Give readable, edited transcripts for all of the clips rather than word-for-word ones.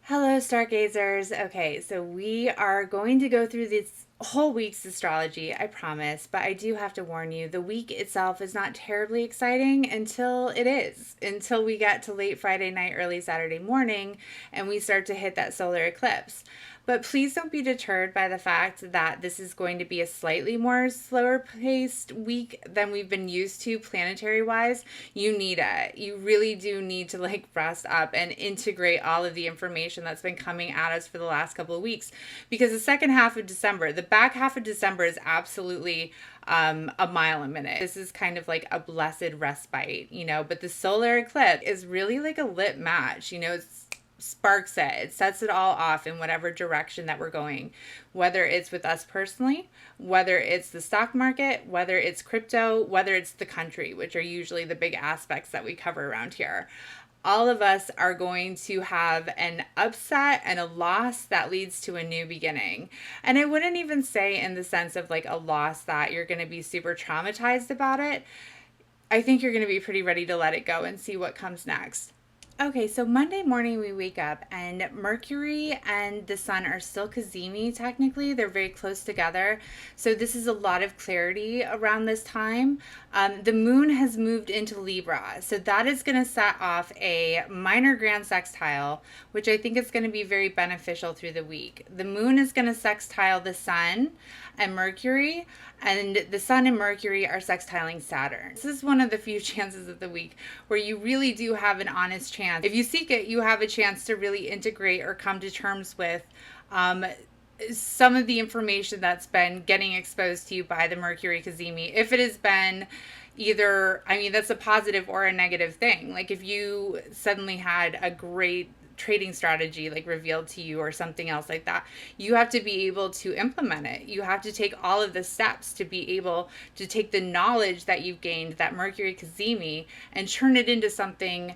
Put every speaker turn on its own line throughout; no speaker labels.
Hello, stargazers. Okay, so we are going to go through this whole week's astrology, I promise, but I do have to warn you, the week itself is not terribly exciting until it is, until we get to late Friday night, early Saturday morning, and we start to hit that solar eclipse. But please don't be deterred by the fact that this is going to be a slightly more slower paced week than we've been used to planetary wise. You need it. You really do need to rest up and integrate all of the information that's been coming at us for the last couple of weeks. Because the second half of December, the back half of December is absolutely a mile a minute. This is kind of like a blessed respite, but the solar eclipse is really like a lit match, it's sparks it sets it all off in whatever direction that we're going, whether it's with us personally, whether it's the stock market, whether it's crypto, whether it's the country, which are usually the big aspects that we cover around here. All of us are going to have an upset and a loss that leads to a new beginning. And I wouldn't even say in the sense of like a loss that you're going to be super traumatized about it. I think you're going to be pretty ready to let it go and see what comes next. Okay, so Monday morning we wake up and Mercury and the Sun are still cazimi technically. They're very close together. So this is a lot of clarity around this time. The moon has moved into Libra. So that is going to set off a minor grand sextile, which I think is going to be very beneficial through the week. The moon is going to sextile the Sun and Mercury, and the Sun and Mercury are sextiling Saturn. This is one of the few chances of the week where you really do have an honest chance. If you seek it, you have a chance to really integrate or come to terms with some of the information that's been getting exposed to you by the Mercury cazimi. If it has been either, that's a positive or a negative thing. Like if you suddenly had a great trading strategy like revealed to you or something else like that, you have to be able to implement it. You have to take all of the steps to be able to take the knowledge that you've gained, that Mercury cazimi, and turn it into something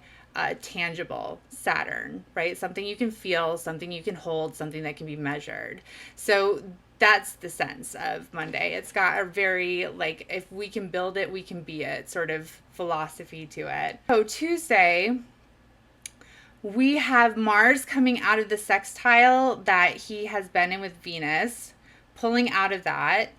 tangible, Saturn, right? Something you can feel, something you can hold, something that can be measured. So that's the sense of Monday. It's got a very, if we can build it, we can be it sort of philosophy to it. So Tuesday, we have Mars coming out of the sextile that he has been in with Venus, pulling out of that,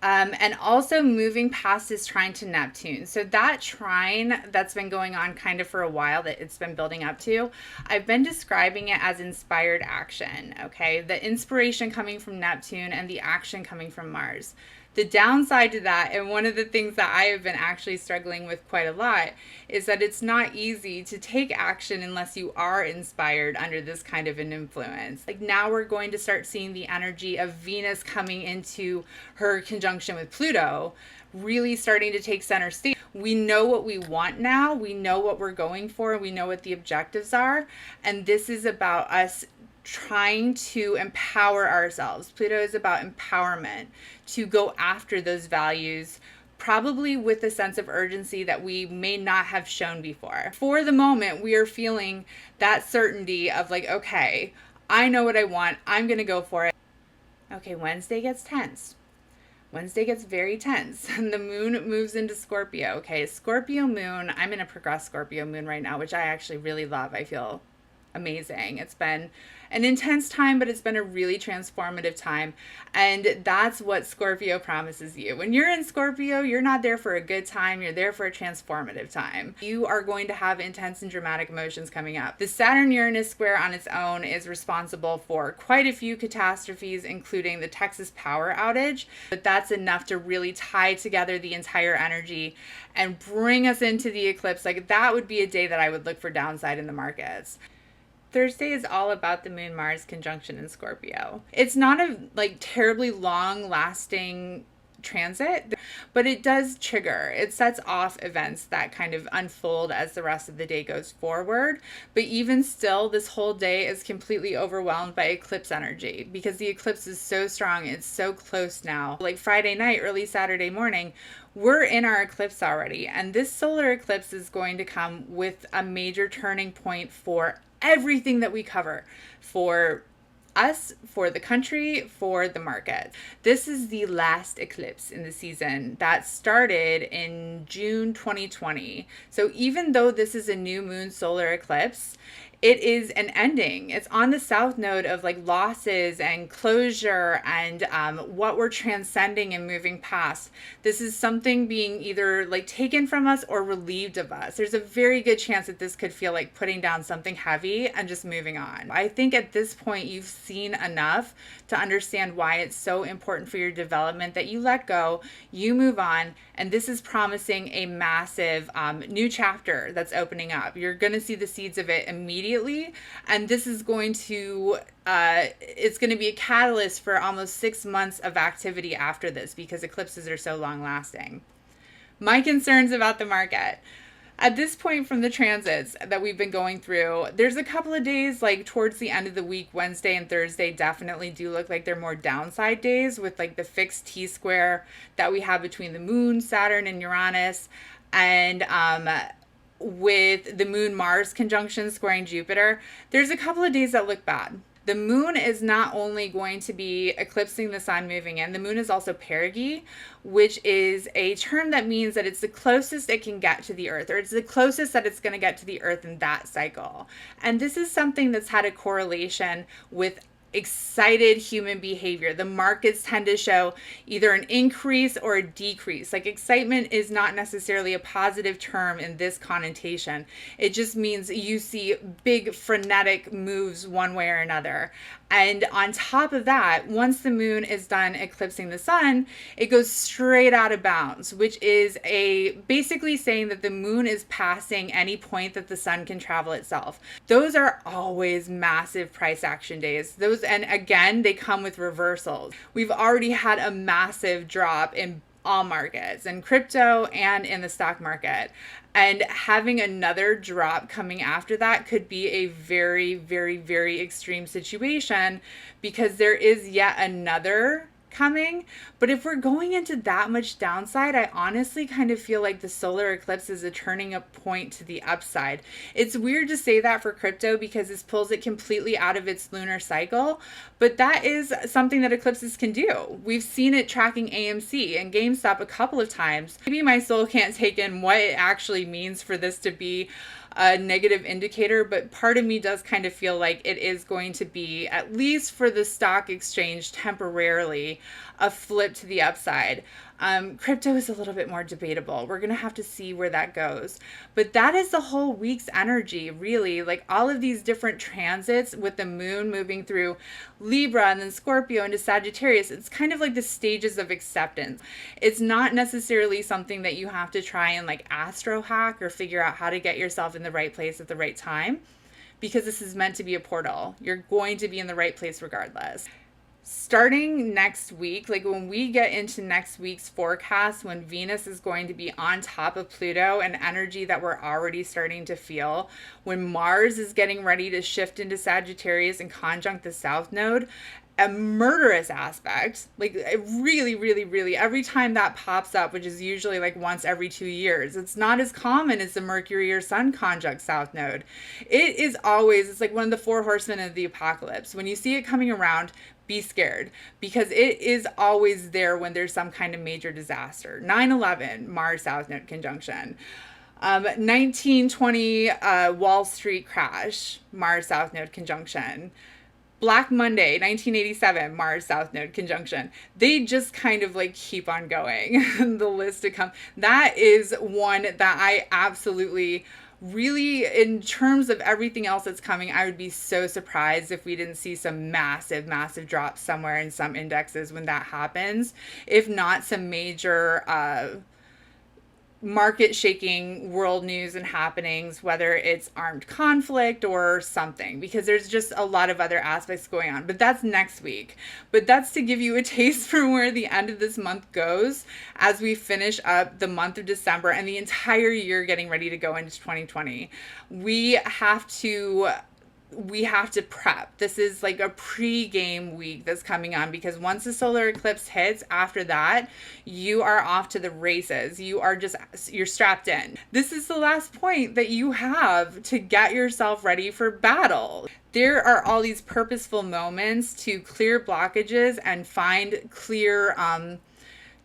and also moving past his trine to Neptune. So that trine that's been going on kind of for a while, that it's been building up to, I've been describing it as inspired action, okay? The inspiration coming from Neptune and the action coming from Mars. The downside to that, and one of the things that I have been actually struggling with quite a lot, is that it's not easy to take action unless you are inspired under this kind of an influence. Like now we're going to start seeing the energy of Venus coming into her conjunction with Pluto, really starting to take center stage. We know what we want now. We know what we're going for. We know what the objectives are. And this is about us trying to empower ourselves. Pluto is about empowerment, to go after those values, probably with a sense of urgency that we may not have shown before. For the moment, we are feeling that certainty of like, okay, I know what I want. I'm going to go for it. Okay, Wednesday gets tense. Wednesday gets very tense and the moon moves into Scorpio. Okay, Scorpio moon. I'm in a progressed Scorpio moon right now, which I actually really love. I feel amazing. It's been an intense time, but it's been a really transformative time. And that's what Scorpio promises you. When you're in Scorpio, you're not there for a good time. You're there for a transformative time. You are going to have intense and dramatic emotions coming up. The Saturn-Uranus square on its own is responsible for quite a few catastrophes, including the Texas power outage. But that's enough to really tie together the entire energy and bring us into the eclipse. Like that would be a day that I would look for downside in the markets. Thursday is all about the Moon-Mars conjunction in Scorpio. It's not a terribly long-lasting transit, but it does trigger. It sets off events that kind of unfold as the rest of the day goes forward. But even still, this whole day is completely overwhelmed by eclipse energy because the eclipse is so strong. It's so close now. Like Friday night, early Saturday morning, we're in our eclipse already. And this solar eclipse is going to come with a major turning point for everything that we cover, for us, for the country, for the market. This is the last eclipse in the season that started in June 2020. So even though this is a new moon solar eclipse, it is an ending. It's on the south node of like losses and closure and what we're transcending and moving past. This is something being either like taken from us or relieved of us. There's a very good chance that this could feel like putting down something heavy and just moving on. I think at this point you've seen enough to understand why it's so important for your development that you let go, you move on, and this is promising a massive new chapter that's opening up. You're going to see the seeds of it immediately, and this is going to it's going to be a catalyst for almost 6 months of activity after this because eclipses are so long lasting. My concerns about the market. At this point from the transits that we've been going through, there's a couple of days like towards the end of the week, Wednesday and Thursday definitely do look like they're more downside days with like the fixed T-square that we have between the moon, Saturn, and Uranus, and with the moon Mars conjunction squaring Jupiter. There's a couple of days that look bad. The moon is not only going to be eclipsing the sun moving in, the moon is also perigee, which is a term that means that it's the closest it can get to the earth, or it's the closest that it's going to get to the earth in that cycle. And this is something that's had a correlation with excited human behavior. The markets tend to show either an increase or a decrease. Like excitement is not necessarily a positive term in this connotation. It just means you see big frenetic moves one way or another. And on top of that, once the moon is done eclipsing the sun, it goes straight out of bounds, which is basically saying that the moon is passing any point that the sun can travel itself. Those are always massive price action days. And again, they come with reversals. We've already had a massive drop in all markets, in crypto and in the stock market. And having another drop coming after that could be a very, very, very extreme situation because there is yet another coming. But if we're going into that much downside, I honestly kind of feel like the solar eclipse is a turning a point to the upside. It's weird to say that for crypto because this pulls it completely out of its lunar cycle, but that is something that eclipses can do. We've seen it tracking AMC and GameStop a couple of times. Maybe my soul can't take in what it actually means for this to be a negative indicator, but part of me does kind of feel like it is going to be, at least for the stock exchange temporarily, a flip to the upside. Crypto is a little bit more debatable. We're going to have to see where that goes. But that is the whole week's energy, really. Like all of these different transits with the moon moving through Libra and then Scorpio into Sagittarius. It's kind of like the stages of acceptance. It's not necessarily something that you have to try and like astro hack or figure out how to get yourself in the right place at the right time, because this is meant to be a portal. You're going to be in the right place regardless. Starting next week, like when we get into next week's forecast, when Venus is going to be on top of Pluto, an energy that we're already starting to feel, when Mars is getting ready to shift into Sagittarius and conjunct the South Node, a murderous aspect, like really, really, really, every time that pops up, which is usually like once every 2 years, it's not as common as the Mercury or Sun conjunct South Node. It is always, it's like one of the 4 horsemen of the apocalypse. When you see it coming around, be scared, because it is always there when there's some kind of major disaster. 9/11, Mars South Node conjunction. 1920 Wall Street crash, Mars South Node conjunction. Black Monday, 1987, Mars South Node conjunction. They just kind of like keep on going. The list to come. That is one that I absolutely really, in terms of everything else that's coming, I would be so surprised if we didn't see some massive, massive drops somewhere in some indexes when that happens. If not some major market shaking world news and happenings, whether it's armed conflict or something, because there's just a lot of other aspects going on. But that's next week. But that's to give you a taste for where the end of this month goes as we finish up the month of December and the entire year getting ready to go into 2020. We have to prep. This is like a pre-game week that's coming on, because once the solar eclipse hits, after that, you are off to the races. You're strapped in. This is the last point that you have to get yourself ready for battle. There are all these purposeful moments to clear blockages and find clear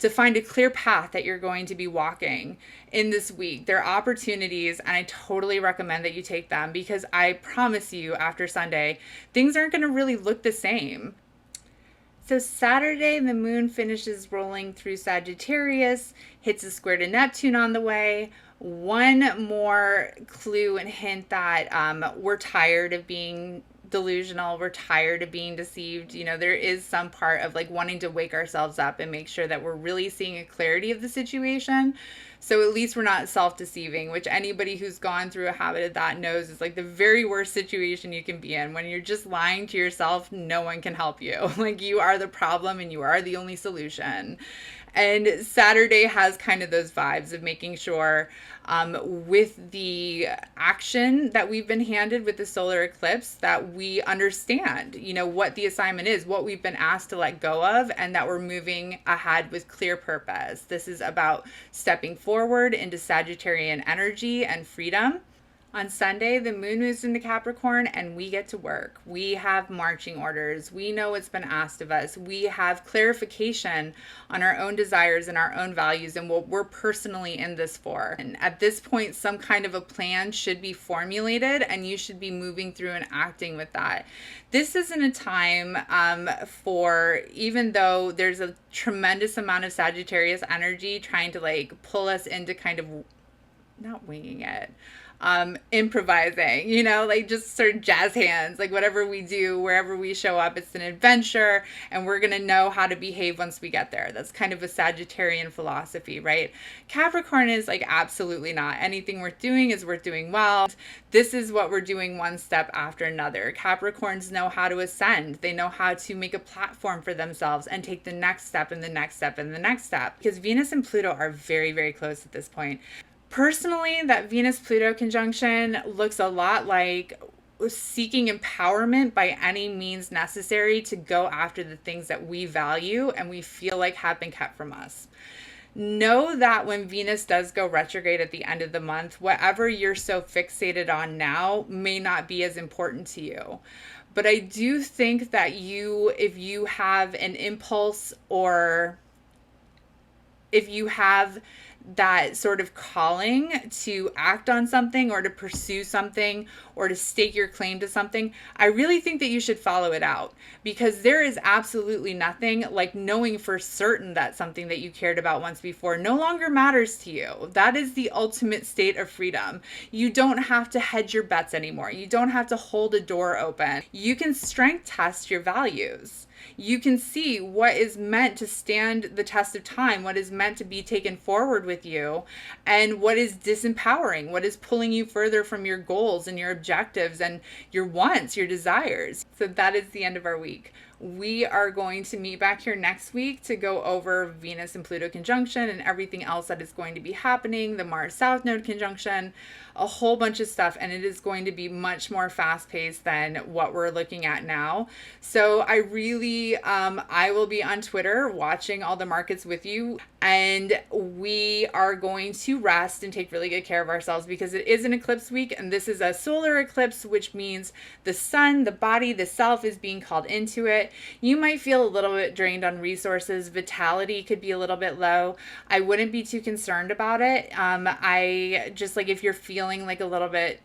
to find a clear path that you're going to be walking in this week. There are opportunities, and I totally recommend that you take them, because I promise you, after Sunday, things aren't going to really look the same. So Saturday, the moon finishes rolling through Sagittarius, hits a square to Neptune on the way. One more clue and hint that we're tired of being delusional. We're tired of being deceived. You know, there is some part of like wanting to wake ourselves up and make sure that we're really seeing a clarity of the situation. So at least we're not self-deceiving, which anybody who's gone through a habit of that knows is like the very worst situation you can be in. When you're just lying to yourself, no one can help you. Like, you are the problem and you are the only solution. And Saturday has kind of those vibes of making sure with the action that we've been handed with the solar eclipse, that we understand, you know, what the assignment is, what we've been asked to let go of, and that we're moving ahead with clear purpose. This is about stepping forward into Sagittarian energy and freedom. On Sunday, the moon moves into Capricorn and we get to work. We have marching orders. We know what's been asked of us. We have clarification on our own desires and our own values and what we're personally in this for. And at this point, some kind of a plan should be formulated and you should be moving through and acting with that. This isn't a time for, even though there's a tremendous amount of Sagittarius energy trying to like pull us into kind of, not winging it, improvising, you know, like just sort of jazz hands, like whatever we do, wherever we show up, it's an adventure and we're going to know how to behave once we get there. That's kind of a Sagittarian philosophy, right? Capricorn is like, absolutely not. Anything worth doing is worth doing well. This is what we're doing one step after another. Capricorns know how to ascend. They know how to make a platform for themselves and take the next step and the next step and the next step, because Venus and Pluto are very, very close at this point. Personally, that Venus-Pluto conjunction looks a lot like seeking empowerment by any means necessary to go after the things that we value and we feel like have been kept from us. Know that when Venus does go retrograde at the end of the month, whatever you're so fixated on now may not be as important to you. But I do think that if you have an impulse, or if you have that sort of calling to act on something or to pursue something or to stake your claim to something, I really think that you should follow it out, because there is absolutely nothing like knowing for certain that something that you cared about once before no longer matters to you. That is the ultimate state of freedom. You don't have to hedge your bets anymore. You don't have to hold a door open. You can strength test your values. You can see what is meant to stand the test of time, what is meant to be taken forward with you, and what is disempowering, what is pulling you further from your goals and your objectives and your wants, your desires. So that is the end of our week. We are going to meet back here next week to go over Venus and Pluto conjunction and everything else that is going to be happening, the Mars South Node conjunction, a whole bunch of stuff, and it is going to be much more fast-paced than what we're looking at now. So I really, I will be on Twitter watching all the markets with you, and we are going to rest and take really good care of ourselves, because it is an eclipse week, and this is a solar eclipse, which means the sun, the body, the self is being called into it. You might feel a little bit drained on resources. Vitality could be a little bit low. I wouldn't be too concerned about it. I just, like, if you're feeling like a little bit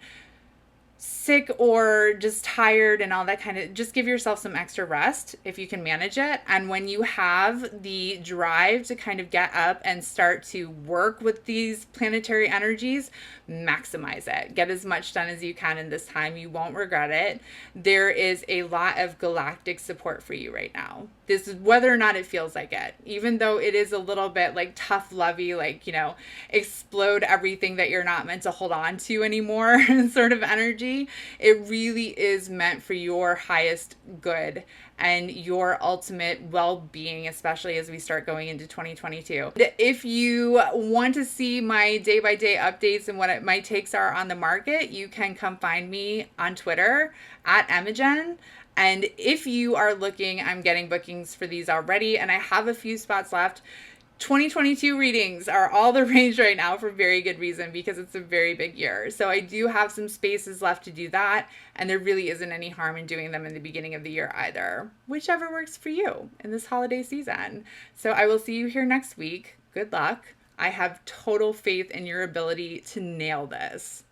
sick or just tired and all that kind of, just give yourself some extra rest if you can manage it. And when you have the drive to kind of get up and start to work with these planetary energies, maximize it. Get as much done as you can in this time. You won't regret it. There is a lot of galactic support for you right now. This is whether or not it feels like it, even though it is a little bit like tough lovey, like, you know, explode everything that you're not meant to hold on to anymore sort of energy. It really is meant for your highest good and your ultimate well-being, especially as we start going into 2022. If you want to see my day-by-day updates and what my takes are on the market, you can come find me on Twitter at Imogen. And if you are looking, I'm getting bookings for these already, and I have a few spots left. 2022 readings are all the rage right now for very good reason because it's a very big year. So I do have some spaces left to do that, and there really isn't any harm in doing them in the beginning of the year either, whichever works for you in this holiday season. So I will see you here next week. Good luck. I have total faith in your ability to nail this.